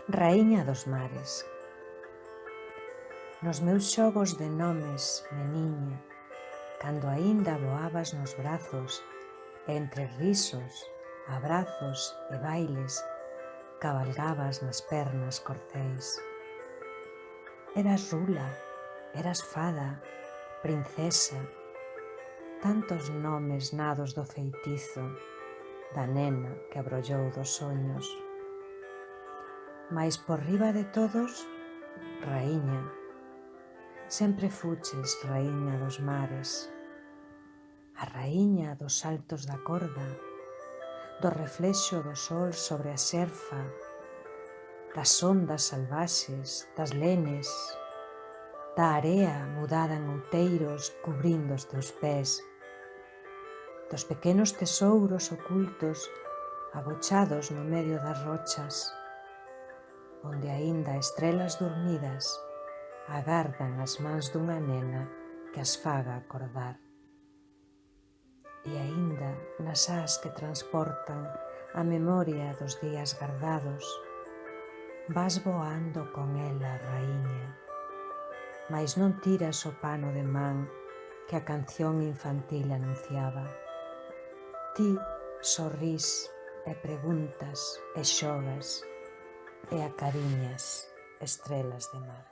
Raíña dos mares. Nos meus xogos de nomes, meniña, cando aínda voabas nos brazos, e entre risos, abrazos e bailes, cabalgabas nas pernas corceis. Eras rula, eras fada, princesa, tantos nomes nados do feitizo da nena que abrollou dos soños. Mais por riba de todos, raíña, sempre fuches raíña dos mares, a raíña dos saltos da corda, do reflexo do sol sobre a xerfa, das ondas salvaxes, das lenes, da area mudada en outeiros cubrindo os teus pés, dos pequenos tesouros ocultos agochados no medio das rochas, onde aínda estrelas dormidas agardan as mans dunha nena que as faga acordar. E aínda nas ás que transportan a memoria dos días gardados, vas voando con ela, raíña, mais non tiras o pano de man que a canción infantil anunciaba. Ti sorrís e preguntas e xogas e acariñas estrelas de mar.